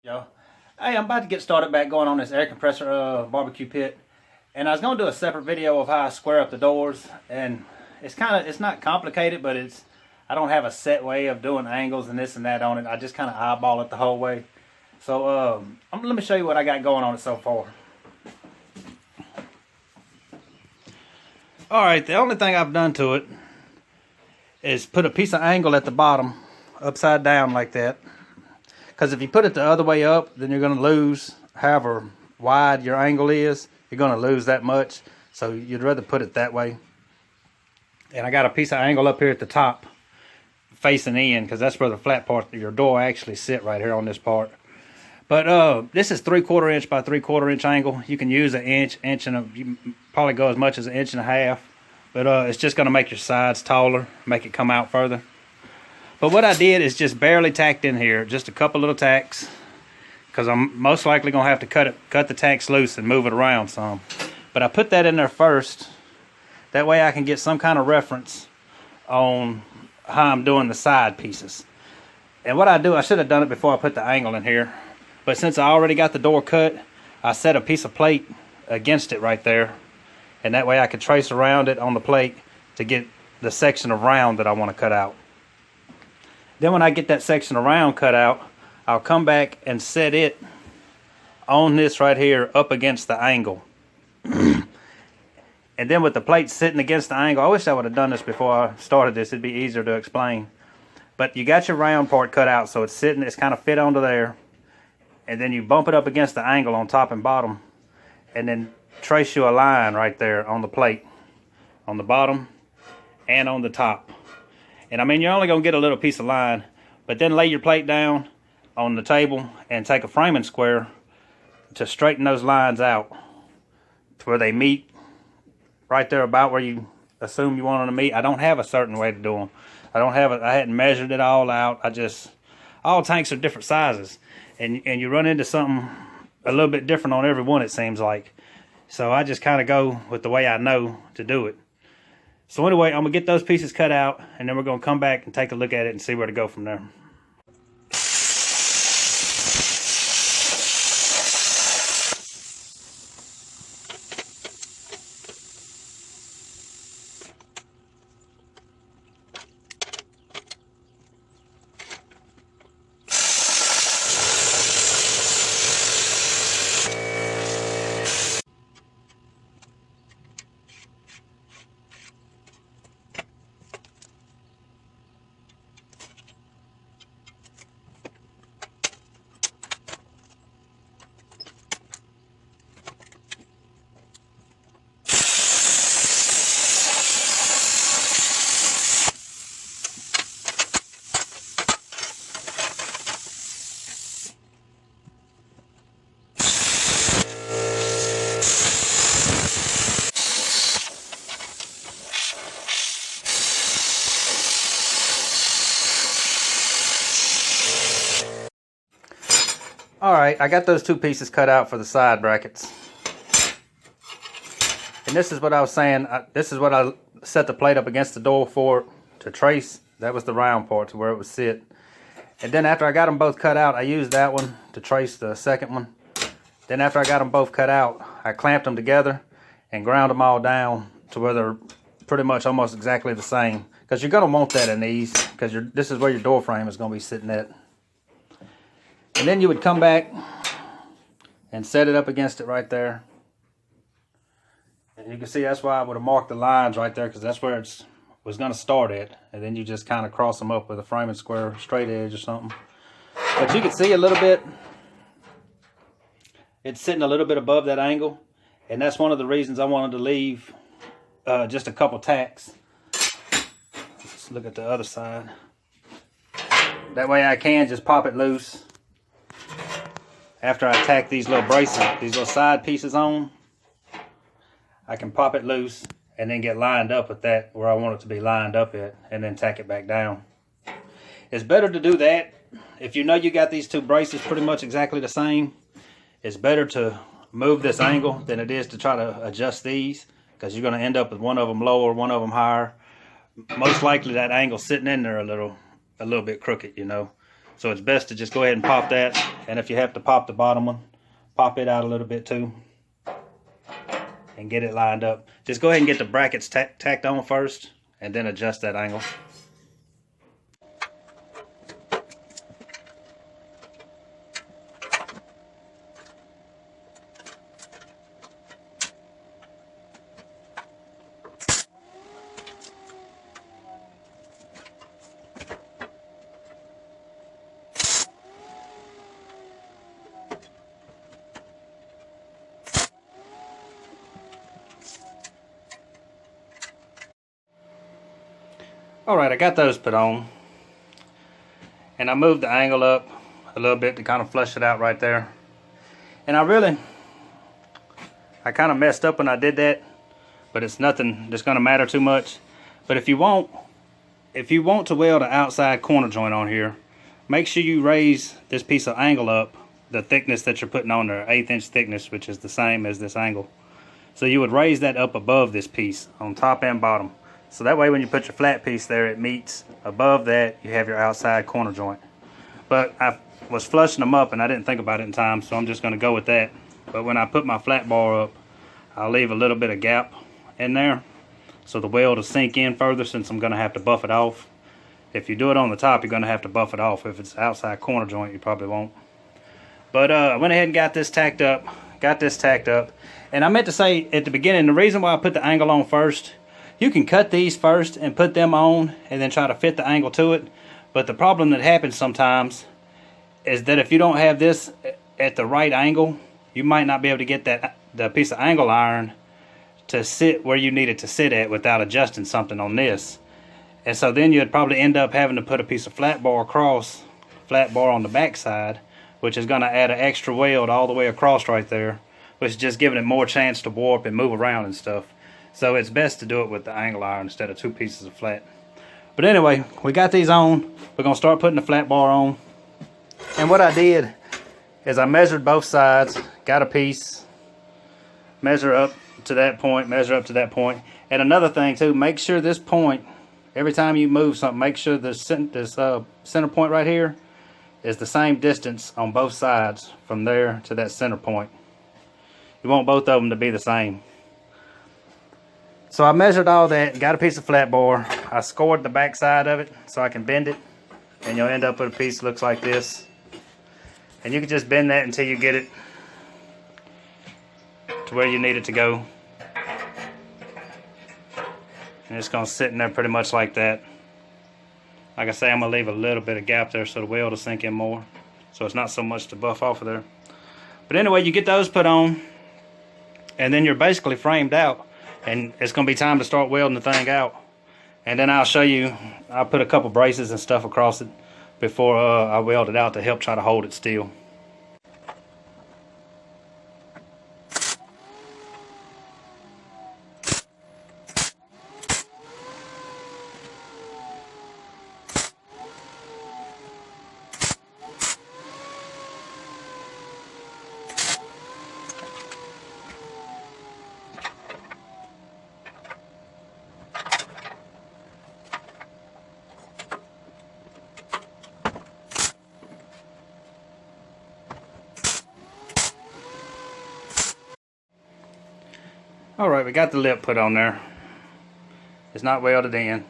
Yo, hey, I'm about to get started back going on this air compressor barbecue pit, and I was gonna do a separate video of how I square up the doors, and it's not complicated, but I don't have a set way of doing angles and this and that on it. I just kind of eyeball it the whole way. So let me show you what I got going on it so far. All right, the only thing I've done to it is put a piece of angle at the bottom, upside down like that. Because if you put it the other way up, then you're going to lose however wide your angle is. You're going to lose that much. So you'd rather put it that way. And I got a piece of angle up here at the top facing in, because that's where the flat part of your door actually sit, right here on this part. But this is 3/4 inch by 3/4 inch angle. You can use an inch and you probably go as much as 1.5 inches. But it's just going to make your sides taller, make it come out further. But what I did is just barely tacked in here, just a couple little tacks, because I'm most likely going to have to cut the tacks loose and move it around some. But I put that in there first. That way I can get some kind of reference on how I'm doing the side pieces. And what I do, I should have done it before I put the angle in here. But since I already got the door cut, I set a piece of plate against it right there. And that way I can trace around it on the plate to get the section of round that I want to cut out. Then when I get that section of round cut out, I'll come back and set it on this right here up against the angle. And then with the plate sitting against the angle, I wish I would have done this before I started this. It'd be easier to explain. But you got your round part cut out, so it's kind of fit onto there. And then you bump it up against the angle on top and bottom. And then trace you a line right there on the plate. On the bottom and on the top. And I mean, you're only going to get a little piece of line, but then lay your plate down on the table and take a framing square to straighten those lines out to where they meet right there about where you assume you want them to meet. I don't have a certain way to do them. I hadn't measured it all out. All tanks are different sizes, and you run into something a little bit different on every one, it seems like. So I just kind of go with the way I know to do it. So anyway, I'm going to get those pieces cut out, and then we're going to come back and take a look at it and see where to go from there. Alright, I got those two pieces cut out for the side brackets. And this is what I was saying, this is what I set the plate up against the door for to trace. That was the round part to where it would sit. And then after I got them both cut out, I used that one to trace the second one. Then after I got them both cut out, I clamped them together and ground them all down to where they're pretty much almost exactly the same. Because you're going to want that in these, because this is where your door frame is going to be sitting at. And then you would come back and set it up against it right there. And you can see that's why I would have marked the lines right there, because that's where it was going to start at. And then you just kind of cross them up with a framing square straight edge or something. But you can see a little bit, it's sitting a little bit above that angle. And that's one of the reasons I wanted to leave just a couple tacks. Let's look at the other side. That way I can just pop it loose. After I tack these little braces, these little side pieces on, I can pop it loose and then get lined up with that where I want it to be lined up at, and then tack it back down. It's better to do that. If you know you got these two braces pretty much exactly the same, it's better to move this angle than it is to try to adjust these, because you're going to end up with one of them lower, one of them higher. Most likely that angle sitting in there a little bit crooked, you know. So it's best to just go ahead and pop that. And if you have to pop the bottom one, pop it out a little bit too. And get it lined up. Just go ahead and get the brackets tacked on first, and then adjust that angle. Alright, I got those put on. And I moved the angle up a little bit to kind of flush it out right there. And I kind of messed up when I did that, but it's nothing that's going to matter too much. But if you want to weld an outside corner joint on here, make sure you raise this piece of angle up, the thickness that you're putting on there, 1/8 inch thickness, which is the same as this angle. So you would raise that up above this piece on top and bottom. So that way when you put your flat piece there, it meets above that, you have your outside corner joint. But I was flushing them up and I didn't think about it in time, so I'm just going to go with that. But when I put my flat bar up, I'll leave a little bit of gap in there so the weld will sink in further, since I'm going to have to buff it off. If you do it on the top, you're going to have to buff it off. If it's outside corner joint, you probably won't. But I went ahead and got this tacked up. And I meant to say at the beginning, the reason why I put the angle on first, you can cut these first and put them on and then try to fit the angle to it. But the problem that happens sometimes is that if you don't have this at the right angle, you might not be able to get the piece of angle iron to sit where you need it to sit at without adjusting something on this. And so then you'd probably end up having to put a piece of flat bar on the back side, which is going to add an extra weld all the way across right there, which is just giving it more chance to warp and move around and stuff. So it's best to do it with the angle iron instead of 2 pieces of flat. But anyway, we got these on. We're going to start putting the flat bar on. And what I did is I measured both sides, got a piece, measure up to that point, measure up to that point. And another thing too, make sure this point, every time you move something, make sure this center point right here is the same distance on both sides from there to that center point. You want both of them to be the same. So I measured all that, got a piece of flat bar. I scored the back side of it so I can bend it, and you'll end up with a piece that looks like this. And you can just bend that until you get it to where you need it to go. And it's going to sit in there pretty much like that. Like I say, I'm going to leave a little bit of gap there so the weld will sink in more, so it's not so much to buff off of there. But anyway, you get those put on, and then you're basically framed out. And it's going to be time to start welding the thing out. And then I'll show you, I'll put a couple braces and stuff across it before I weld it out to help try to hold it still. Alright, we got the lip put on there. It's not welded in.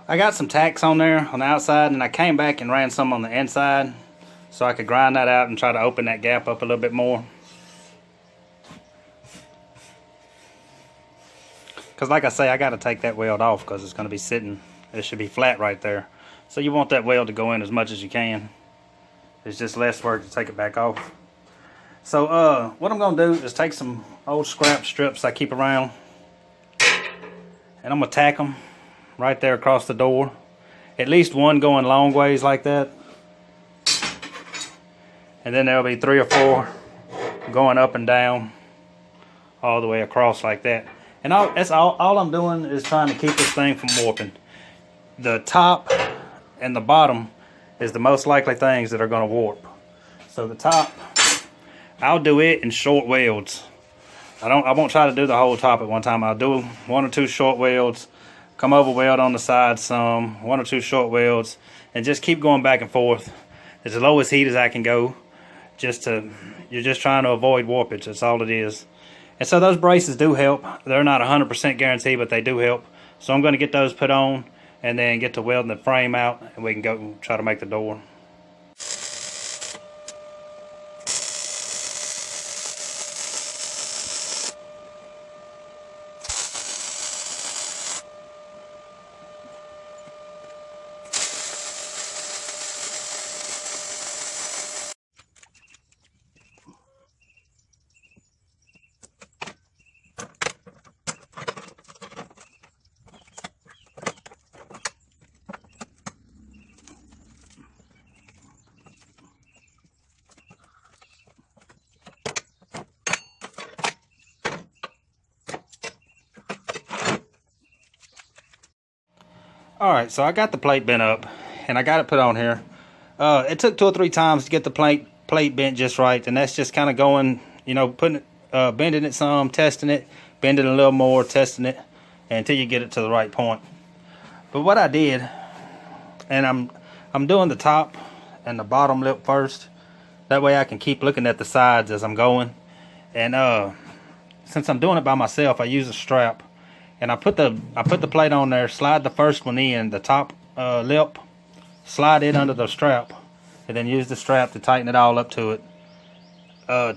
I got some tacks on there on the outside, and I came back and ran some on the inside so I could grind that out and try to open that gap up a little bit more. Because like I say, I got to take that weld off because it's going to be sitting, it should be flat right there. So you want that weld to go in as much as you can. It's just less work to take it back off. So what I'm going to do is take some old scrap strips I keep around, and I'm going to tack them right there across the door. At least one going long ways like that. And then there'll be 3 or 4 going up and down all the way across like that. And that's all I'm doing is trying to keep this thing from warping. The top and the bottom is the most likely things that are going to warp. So the top, I'll do it in short welds. I won't try to do the whole top at one time. I'll do 1 or 2 short welds, come over weld on the side some, 1 or 2 short welds, and just keep going back and forth as low as heat as I can go. You're just trying to avoid warpage. That's all it is. And so those braces do help. They're not 100% guaranteed, but they do help. So I'm going to get those put on and then get to welding the frame out, and we can go try to make the door. Alright, so I got the plate bent up, and I got it put on here. It took 2 or 3 times to get the plate bent just right, and that's just kind of going, you know, bending it some, testing it, bending it a little more, testing it, until you get it to the right point. But what I did, and I'm doing the top and the bottom lip first, that way I can keep looking at the sides as I'm going. And since I'm doing it by myself, I use a strap. And I put the plate on there, slide the first one in, the top lip, slide it under the strap, and then use the strap to tighten it all up to it.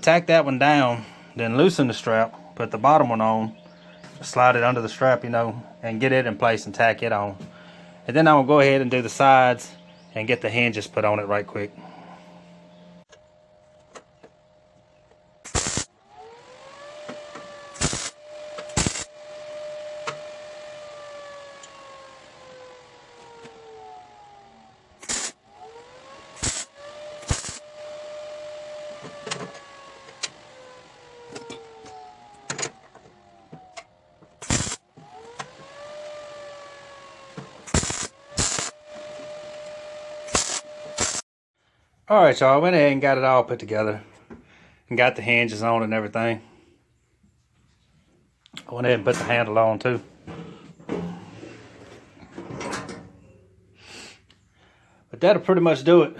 Tack that one down, then loosen the strap, put the bottom one on, slide it under the strap, you know, and get it in place and tack it on. And then I'm gonna go ahead and do the sides and get the hinges put on it right quick. Alright, y'all, I went ahead and got it all put together and got the hinges on and everything. I went ahead and put the handle on too. But that'll pretty much do it.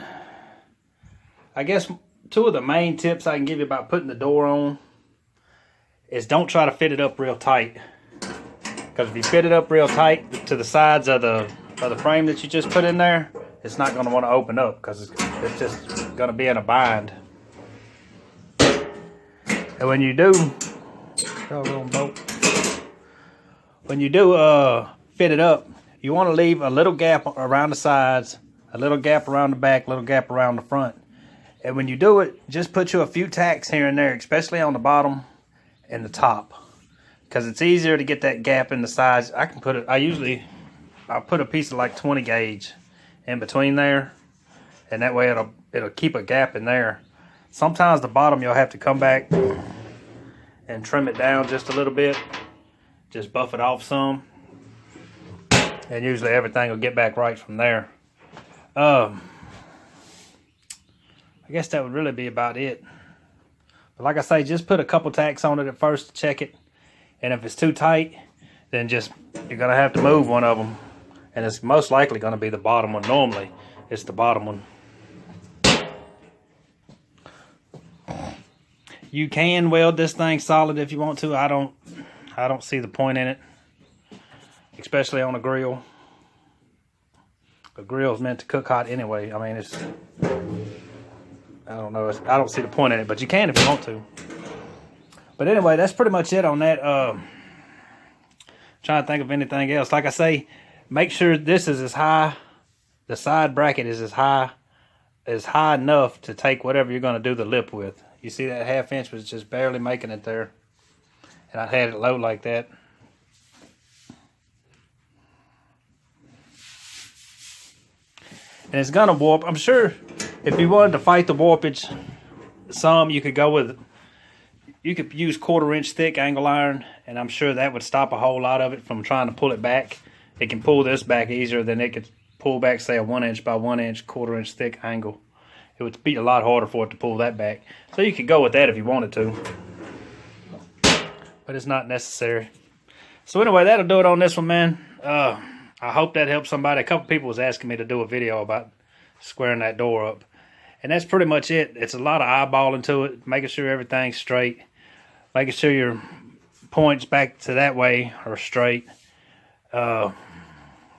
I guess 2 of the main tips I can give you about putting the door on is don't try to fit it up real tight. Because if you fit it up real tight to the sides of the frame that you just put in there, it's not going to want to open up because it's just going to be in a bind. And when you do fit it up, you want to leave a little gap around the sides, a little gap around the back, a little gap around the front. And when you do it, just put you a few tacks here and there, especially on the bottom and the top, because it's easier to get that gap in the sides. I put a piece of like 20 gauge in between there, and that way it'll keep a gap in there. Sometimes the bottom you'll have to come back and trim it down just a little bit, just buff it off some, and usually everything will get back right from there. I guess that would really be about it. But like I say, just put a couple tacks on it at first to check it, and if it's too tight, then you're gonna have to move one of them. And it's most likely going to be the bottom one. Normally, it's the bottom one. You can weld this thing solid if you want to. I don't see the point in it, especially on a grill. A grill is meant to cook hot anyway. I mean, I don't know. I don't see the point in it, but you can if you want to. But anyway, that's pretty much it on that. Trying to think of anything else. Like I say, make sure this is as high, the side bracket is as high enough to take whatever you're going to do the lip with. You see that 1/2 inch was just barely making it there. And I had it low like that. And it's going to warp. I'm sure if you wanted to fight the warpage some, you could use 1/4 inch thick angle iron, and I'm sure that would stop a whole lot of it from trying to pull it back. It can pull this back easier than it could pull back, say, a 1 inch by 1 inch, 1/4 inch thick angle. It would be a lot harder for it to pull that back. So you could go with that if you wanted to, but it's not necessary. So anyway, that'll do it on this one, man. I hope that helps somebody. A couple people was asking me to do a video about squaring that door up. And that's pretty much it. It's a lot of eyeballing to it, making sure everything's straight, making sure your points back to that way are straight.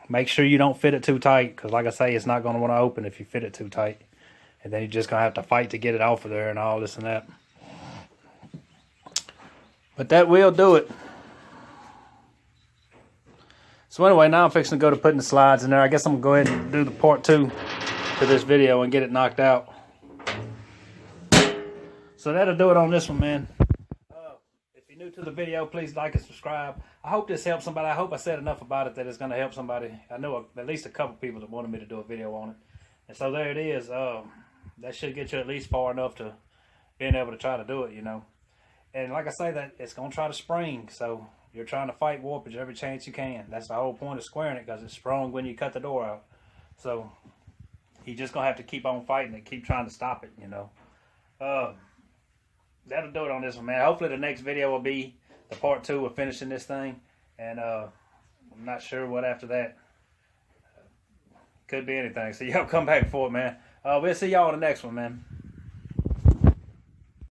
Make sure you don't fit it too tight, because like I say, it's not going to want to open if you fit it too tight. And then you're just going to have to fight to get it off of there and all this and that. But that will do it. So anyway, now I'm fixing to go to putting the slides in there. I guess I'm going to go ahead and do the part 2 to this video and get it knocked out. So that'll do it on this one, man. If you're new to the video, please like and subscribe. I hope this helps somebody. I hope I said enough about it that it's going to help somebody. I know at least a couple people that wanted me to do a video on it. And so there it is. That should get you at least far enough to being able to try to do it, you know. And like I say, that it's going to try to spring. So you're trying to fight warpage every chance you can. That's the whole point of squaring it, because it's sprung when you cut the door out. So you're just going to have to keep on fighting and keep trying to stop it, you know. That'll do it on this one, man. Hopefully the next video will be the part 2 of finishing this thing. And I'm not sure what after that. Could be anything. So y'all come back for it, man. We'll see y'all on the next one, man.